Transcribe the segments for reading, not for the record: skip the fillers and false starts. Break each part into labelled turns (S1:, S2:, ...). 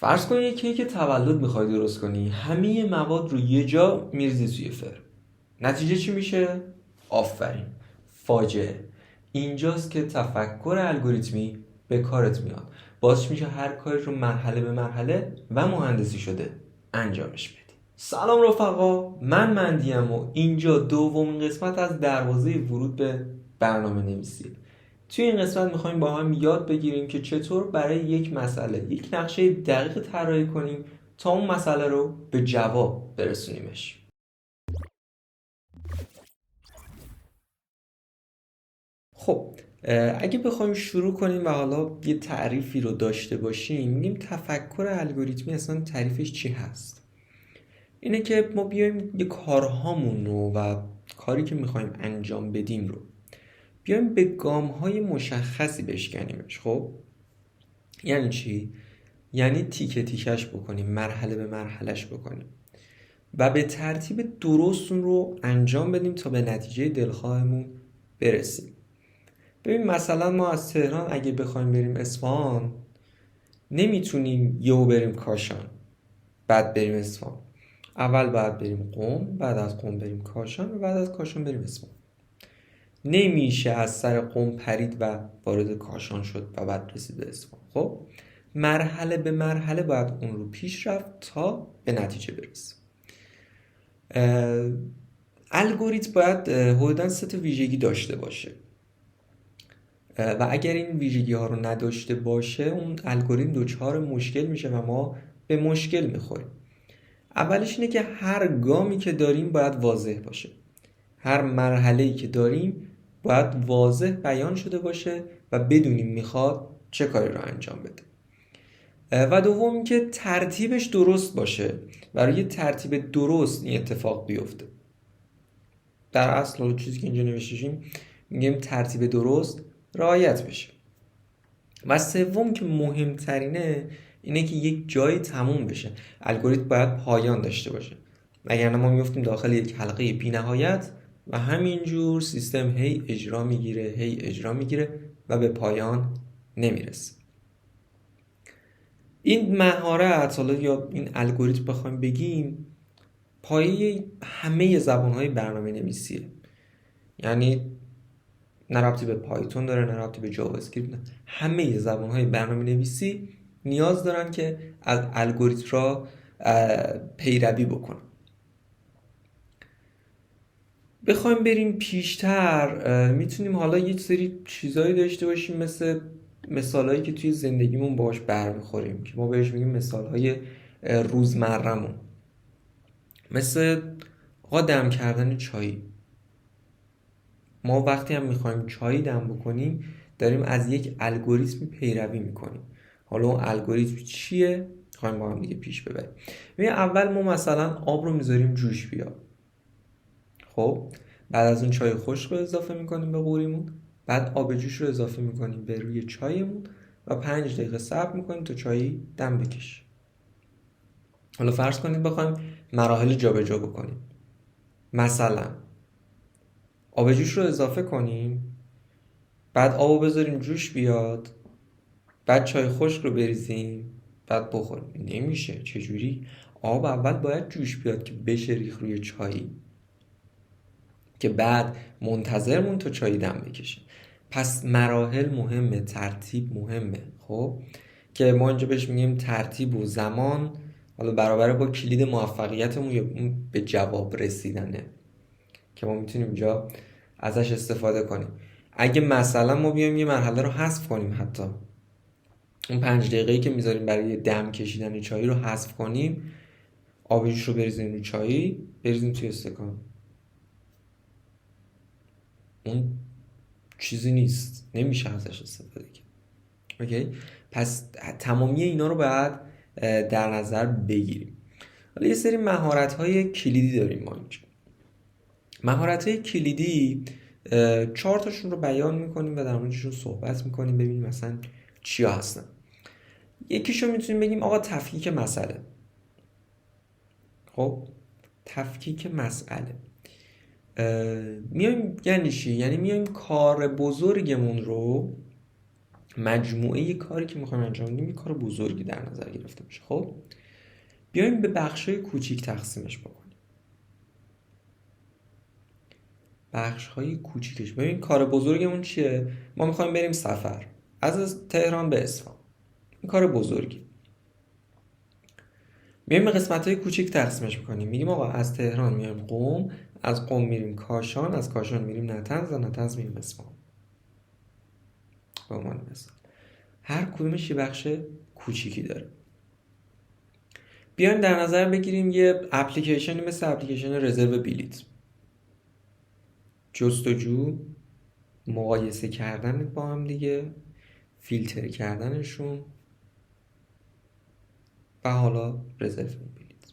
S1: فرض کن یه کیک تولد میخوای درست کنی، همه مواد رو یه جا میریزی توی فرن. نتیجه چی میشه؟ آفرین، فاجعه. اینجاست که تفکر الگوریتمی به کارت میاد، باعث میشه هر کاری رو مرحله به مرحله و مهندسی شده انجامش بدی. سلام رفقا، من مندیم و اینجا دومین قسمت از دروازه ورود به برنامه نویسیه. توی این قسمت میخوایم با هم یاد بگیریم که چطور برای یک مسئله یک نقشه دقیق طراحی کنیم تا اون مسئله رو به جواب برسونیمش. خب اگه بخوایم شروع کنیم و حالا یه تعریفی رو داشته باشیم، میگیم تفکر الگوریتمی اصلا تعریفش چی هست؟ اینه که ما بیایم یه کارهامون رو و کاری که میخوایم انجام بدیم رو بیایم به گام‌های مشخصی بشکنیمش. خب یعنی چی؟ یعنی تیکه تیکش بکنیم، مرحله به مرحلهش بکنیم و به ترتیب درست اون رو انجام بدیم تا به نتیجه دلخواهمون برسیم. ببین مثلا ما از تهران اگه بخوایم بریم اصفهان، نمیتونیم یهو بریم کاشان بعد بریم اصفهان. اول باید بریم قم، بعد از قم بریم کاشان و بعد از کاشان بریم اصفهان. نمیشه از سر قم پرید و وارد کاشان شد و بعد رسید به اصفهان. خب مرحله به مرحله باید اون رو پیش رفت تا به نتیجه برسیم. الگوریتم باید حدوداً 3 ویژگی داشته باشه و اگر این ویژگی ها رو نداشته باشه اون الگوریتم دچار مشکل میشه و ما به مشکل میخوریم. اولش اینه که هر گامی که داریم باید واضح باشه، هر مرحله‌ای که داریم باید واضح بیان شده باشه و بدونیم میخواد چه کاری رو انجام بده. و دوم اینکه ترتیبش درست باشه، برای ترتیب درست این اتفاق بیفته. در اصل چیزی که اینجا نوشتیم میگیم ترتیب درست رعایت بشه. و سوم که مهمترینه اینه که یک جایی تموم بشه. الگوریتم باید پایان داشته باشه، وگرنه ما میفتیم داخل یک حلقه بی‌نهایت و همینجور سیستم هی اجرا میگیره و به پایان نمیرسه. این مهارت حالا یا این الگوریتم بخوایم بگیم پایه همه زبان‌های برنامه نویسیه. یعنی نه ربطی به پایتون داره، نه ربطی به جاوا اسکریپت، نه. همه زبان‌های برنامه نویسی نیاز دارن که از الگوریتم را پیروی بکنن. بخوایم بریم پیشتر میتونیم حالا یه سری چیزایی داشته باشیم مثل مثالایی که توی زندگیمون باهاش برمیخوریم که ما بهش میگیم مثالهای روزمره‌مون، مثل آقا دم کردن چای. ما وقتی هم میخوایم چای دم بکنیم داریم از یک الگوریتمی پیروی میکنیم. حالا اون الگوریتم چیه؟ میخوایم با هم دیگه پیش ببریم. اول ما مثلا آب رو میذاریم جوش بیاد. خب بعد از اون چای خشک رو اضافه میکنیم به قوریمون، بعد آب جوش رو اضافه میکنیم به روی چایمون و 5 دقیقه صبر میکنیم تا چای دم بکشه. حالا فرض کنید بخوایم مراحل جابجا بکنیم. مثلا آب جوش رو اضافه کنیم، بعد آبو بذاریم جوش بیاد، بعد چای خشک رو بریزیم، بعد بخوریم. نمیشه. چجوری؟ آب اول باید جوش بیاد که بشه ریخ روی چای، که بعد منتظرمون تا چای دم بکشه. پس مراحل مهمه، ترتیب مهمه. خب که ما اینجا بهش میگیم ترتیب و زمان، حالا برابر با کلید موفقیتمون یا به جواب رسیدنه که ما میتونیم اینجا ازش استفاده کنیم. اگه مثلا ما بیایم یه مرحله رو حذف کنیم، حتی اون 5 دقیقه‌ای که میذاریم برای دم کشیدن چای رو حذف کنیم، آب جوش رو بریزیم رو چای، بریزیم توی استکان، اون چیزی نیست، نمیشه ازش استفاده کرد. اوکی؟ پس تمامی اینا رو باید در نظر بگیریم. حالا یه سری مهارت‌های کلیدی داریم ما اینجا. مهارت‌های کلیدی 4 تاشون رو بیان میکنیم و در موردشون صحبت میکنیم، ببینیم مثلا چیا هستن. یکیشو میتونیم بگیم آقا تفکیک مسئله. خب تفکیک مسئله میایم، یعنی چی؟ یعنی میایم کار بزرگمون رو مجموعه کاری که میخوایم انجام بدیم یه کار بزرگی در نظر گرفته باشه. خب بیایم به بخش‌های کوچیک تقسیمش بکنیم. بخش‌های کوچیکش. ببین کار بزرگمون چیه؟ ما میخوایم بریم سفر از تهران به اصفهان. این کار بزرگی. میایم به قسمت‌های کوچیک تقسیمش می‌کنیم. میگیم آقا از تهران میایم قم، از قم میریم کاشان، از کاشان میریم نطنز، از نطنز میریم اصفهان. به عنوان مثال هر کدومش یه بخش کوچیکی داره. بیایم در نظر بگیریم یه اپلیکیشنی مثل اپلیکیشن رزرو بلیط. جستجو، مقایسه کردن با هم دیگه، فیلتر کردنشون و حالا رزرو بلیط.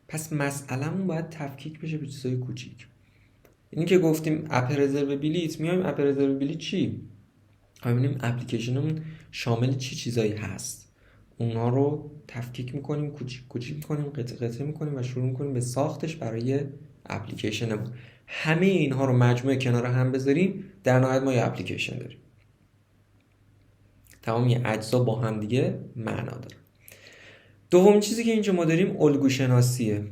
S1: پس مسئله‌مون باید تفکیک بشه به چیزای کوچیک. اینی که گفتیم اپ رزرو بلیط، میایم اپ رزرو بلیط چی؟ ببینیم اپلیکیشنمون شامل چی چیزایی هست. اونها رو تفکیک میکنیم، کوچیک کوچیک میکنیم، قطعه قطعه میکنیم و شروع میکنیم به ساختش برای اپلیکیشنمون. همه اینها رو مجموعه کنار هم بذاریم، در نهایت ما یه اپلیکیشن داریم. تمامی اجزا با هم دیگه معنا داره. دومین چیزی که اینجا ما داریم الگو شناسیه.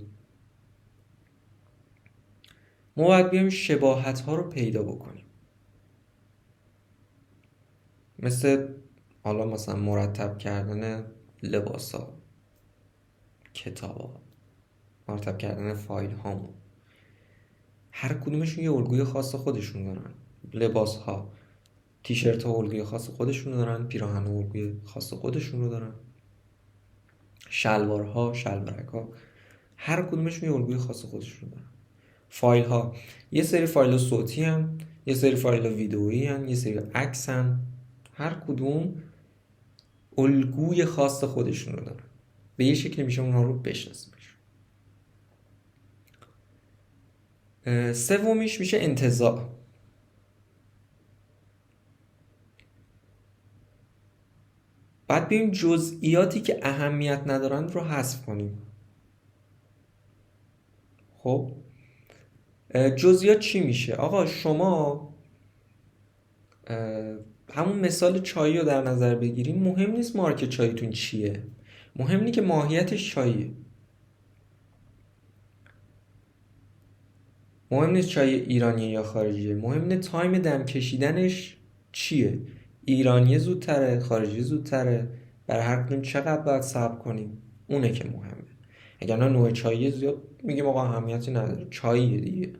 S1: ما باید بیایم شباهت ها رو پیدا بکنیم. مثلا مرتب کردن لباس ها، کتاب ها، مرتب کردن فایل هامون. هر کدومشون یه الگوی خاص خودشون دارن. لباس ها، تیشرت ها الگوی خاص خودشون دارن، پیراهن ها الگوی خاص خودشون رو دارن، شلوار ها، شلوارک ها، هر کدومشون یه الگوی خاص خودشون دارن. فایل ها، یه سری فایل صوتی هن، یه سری فایل ویدئویی هن، یه سری عکس هن. هر کدوم الگوی خاص خودشون رو دارن. به یه شکلی میشه اونها رو بشناسیم. سومیش میشه انتزاع. بعد بیایم جزئیاتی که اهمیت ندارن رو حذف کنیم. خب جزئیات چی میشه؟ آقا شما همون مثال چایی رو در نظر بگیریم. مهم نیست مارک چایتون چیه، مهم اینه که ماهیتش چاییه. مهم نیست چای ایرانیه یا خارجیه، مهم اینه تایم دم کشیدنش چیه. ایرانی زودتره، خارجی زودتره، برای هر کدوم چقدر باید صبر کنیم، اونه که مهمه. اگر نه نوع چایی زیاد میگیم آقا اهمیتی نداره، چاییه دیگه.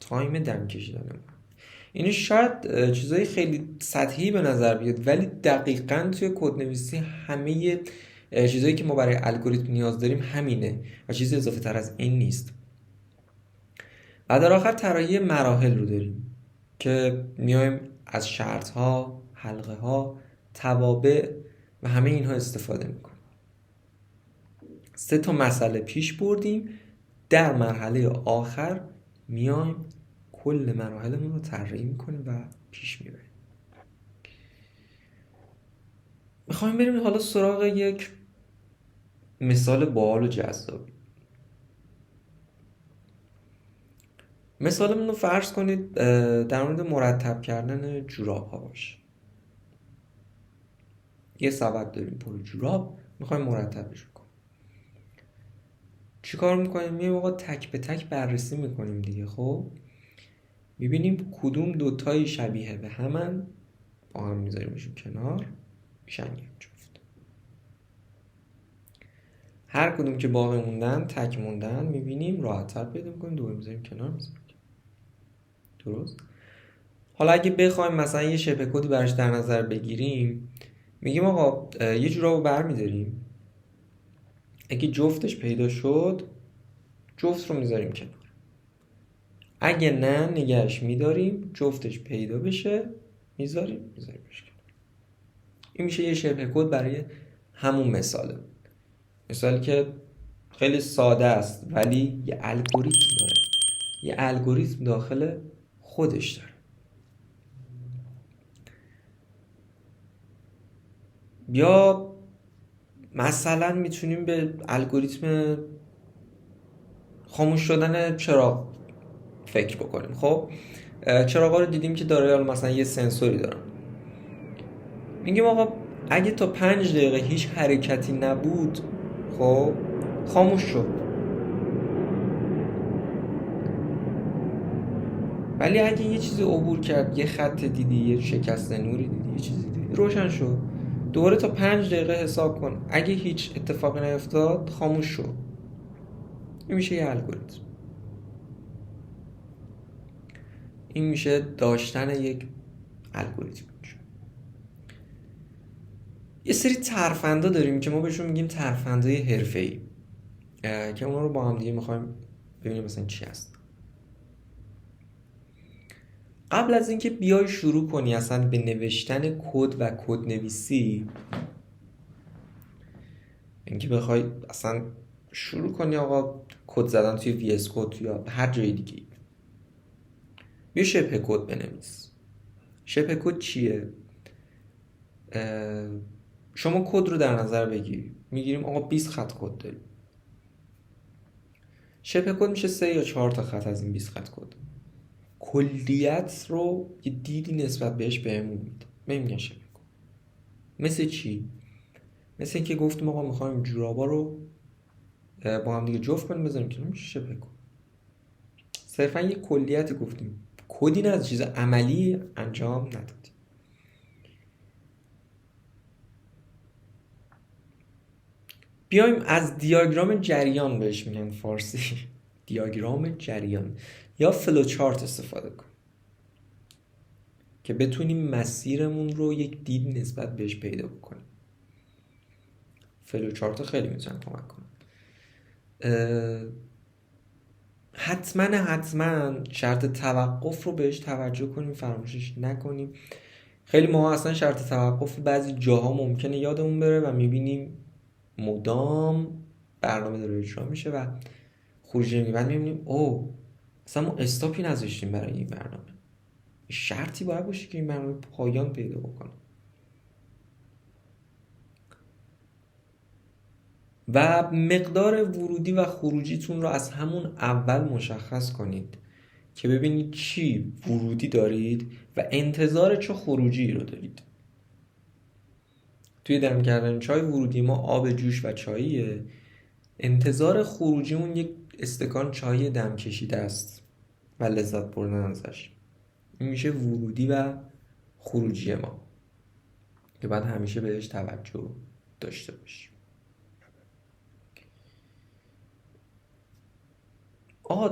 S1: تایم دم کشیدن این شاید چیزای خیلی سطحی به نظر بیاد، ولی دقیقاً توی کدنویسی همه چیزایی که ما برای الگوریتم نیاز داریم همینه و چیزی اضافه تر از این نیست. و در آخر طراحی مراحل رو داریم که میایم از شرط ها، حلقه ها، توابع و همه اینها استفاده میکنیم. 3 مسئله پیش بردیم. در مرحله آخر میایم کل مراحلمون رو طراحی میکنیم و پیش میبریم. میخوایم بریم حالا سراغ یک مثال باحال و جذاب. مثالمون رو فرض کنید در مورد مرتب کردن جوراب ها باشه. یه سبد داریم پر جوراب، میخوایم مرتبش کنیم. چی کار میکنیم؟ میایم آقا تک به تک بررسی میکنیم دیگه. خب میبینیم کدوم دوتایی شبیه به همن، با هم میذاریمشون کنار، میشن یک جفت. هر کدوم که باقی موندن، تک موندن، میبینیم راحت‌تر پیدا میکنیم، دوباره میذاریم کنار، میذاریم. درست؟ حالا اگه بخوایم مثلا یه شبه کدی براش در نظر بگیریم، میگیم آقا یه جورابو برمی‌داریم، اگه جفتش پیدا شد جفت رو میذاریم کنار، اگه نه نگهش میداریم، جفتش پیدا بشه میذاریمش کنار. این میشه یه شبه کد برای همون مثاله. مثالی که خیلی ساده است ولی یه الگوریتم داره، یه الگوریتم داخل خودش داره. یا مثلا میتونیم به الگوریتم خاموش شدن چراغ فکر بکنیم. خب چراغا رو دیدیم که داره مثلا یه سنسوری دارن. میگیم آقا اگه تا 5 دقیقه هیچ حرکتی نبود، خب خاموش شد. ولی اگه یه چیزی عبور کرد، یه خط دیدی، یه شکست نوری دیدی، یه چیزی دیدی، روشن شد. دوباره تا 5 دقیقه حساب کن، اگه هیچ اتفاقی نیفتاد خاموش شد. این میشه یه الگوریتم. این میشه داشتن یک الگوریتم. یه سری ترفندا داریم که ما بهشون میگیم ترفندای حرفه‌ای، که اونا رو با هم دیگه میخوایم ببینیم مثلا چی هست. قبل از اینکه بیای شروع کنی اصلا به نوشتن کد و کد نویسی، اینکه بخوای اصلا شروع کنی آقا کد زدن توی وی اس کد یا هر جای دیگه، بیا شبه کد بنویس. شبه کد چیه؟ شما کد رو در نظر بگیری، میگیریم آقا 20 خط کد داریم. شبه کد میشه 3 یا 4 تا خط از این 20 خط کد. کلیت رو یه دیدی نسبت بهش بهمون میده، میگن شبه کد. مثل چی؟ مثل اینکه گفتیم آقا میخوایم جورابا رو با هم دیگه جفت کنیم بذاریم که میشه شبه کد. صرفا یه کلیت گفتیم، کدی نه از چیز عملی انجام ندادیم. بیایم از دیاگرام جریان بهش میگن فارسی دیاگرام جریان یا فلوچارت استفاده کن که بتونیم مسیرمون رو یک دید نسبت بهش پیدا بکنیم. فلوچارت خیلی میتونن کمک کنن. حتما شرط توقف رو بهش توجه کنیم، فراموشش نکنیم. خیلی ما اصلا شرط توقف بعضی جاها ممکنه یادمون بره و میبینیم مدام برنامه داره اجرا میشه و خروجی نمیگه، بعد میبینیم او اصلا ما استاپی نذاشتیم برای این برنامه. شرطی باید باشه که این برنامه پایان پیدا بکنه. و مقدار ورودی و خروجیتون رو از همون اول مشخص کنید که ببینید چی ورودی دارید و انتظار چه خروجی رو دارید. توی دم کردن چای ورودی ما آب جوش و چاییه، انتظار خروجیمون یک استکان چای دم کشیده است و لذت بردن ازش. این میشه ورودی و خروجی ما که باید همیشه بهش توجه داشته باشیم.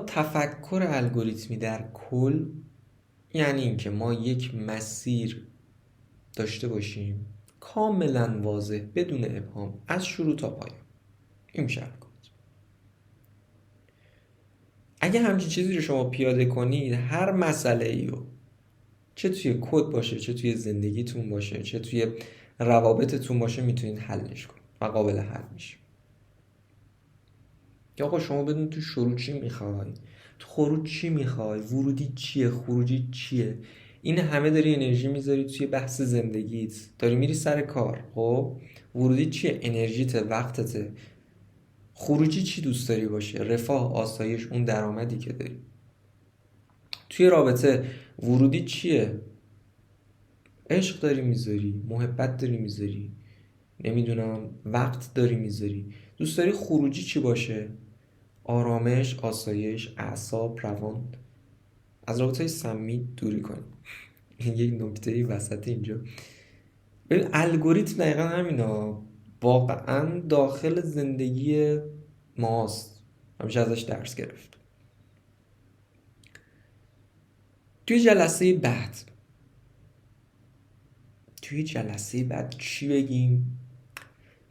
S1: تفکر الگوریتمی در کل یعنی اینکه ما یک مسیر داشته باشیم کاملا واضح بدون ابهام از شروع تا پایان. این میشه الگوریتم. اگه همچین چیزی رو شما پیاده کنید، هر مسئله ای رو، چه توی کد باشه، چه توی زندگیتون باشه، چه توی روابطتون باشه، میتونید حلش کنید و قابل حل میشه. یا آقا شما بدون تو شروع چی میخوای، تو خروج چی میخوای، ورودی چیه، خروجی چیه. این همه داری انرژی میذاری توی بحث زندگیت، داری میری سر کار. خب ورودی چیه؟ انرژیت، وقتته. خروجی چی دوست داری باشه؟ رفاه، آسایش، اون درآمدی که داری. توی رابطه ورودی چیه؟ عشق داری میذاری، محبت داری میذاری، نمیدونم وقت داری میذاری. دوست داری خروجی چی باشه؟ آرامش، آسایش، اعصاب، روان. از رابطه‌های سمی دوری کنیم. این یک نکته وسط اینجا. ببین الگوریتم دقیقا همینا، واقعا داخل زندگی ماست، همیشه ازش درس گرفت. توی جلسه بعد چی بگیم؟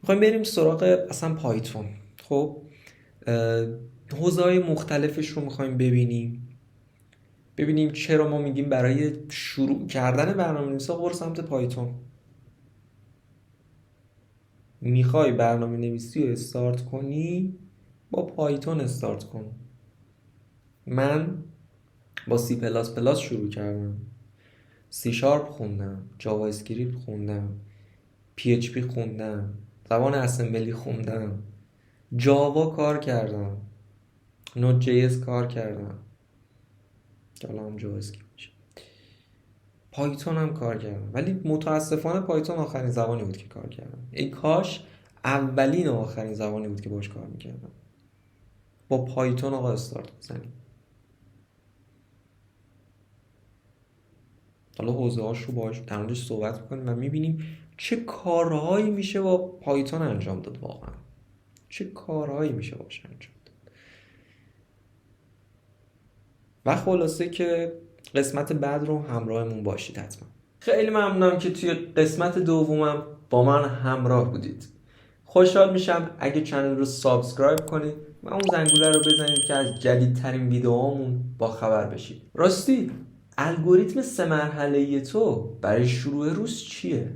S1: میخوایم بریم سراغ اصلا پایتون. خب حوزه‌های مختلفش رو میخوایم ببینیم چرا ما میگیم برای شروع کردن برنامه‌نویسی برو سمت پایتون. میخوای برنامه نویسی رو استارت کنی، با پایتون استارت کن. من با سی پلاس پلاس شروع کردم، سی شارپ خوندم، جاوا اسکریپت خوندم، پی اچ پی خوندم، زبان اسمبلی خوندم، جاوا کار کردم، نود جی اس کار کردم که الان هم جاوا اسکریپت میشه. پایتون هم کار کردم، ولی متاسفانه پایتون آخرین زبانی بود که کار کردم. ای کاش اولین و آخرین زبانی بود که باش کار میکردم. با پایتون آقا استارت بزنیم. حالا حوزه هاش رو باش در موردش صحبت میکنیم و میبینیم چه کارهایی میشه با پایتون انجام داد. واقعا چه کارهایی میشه باش انجام داد. و خلاصه که قسمت بعد رو همراهمون باشید حتما. خیلی ممنونم که توی قسمت دومم با من همراه بودید. خوشحال میشم اگه چنل رو سابسکرایب کنید و اون زنگوله رو بزنید که از جدیدترین ویدیوهامون با خبر بشید. راستی الگوریتم 3 مرحله‌ای تو برای شروع روز چیه؟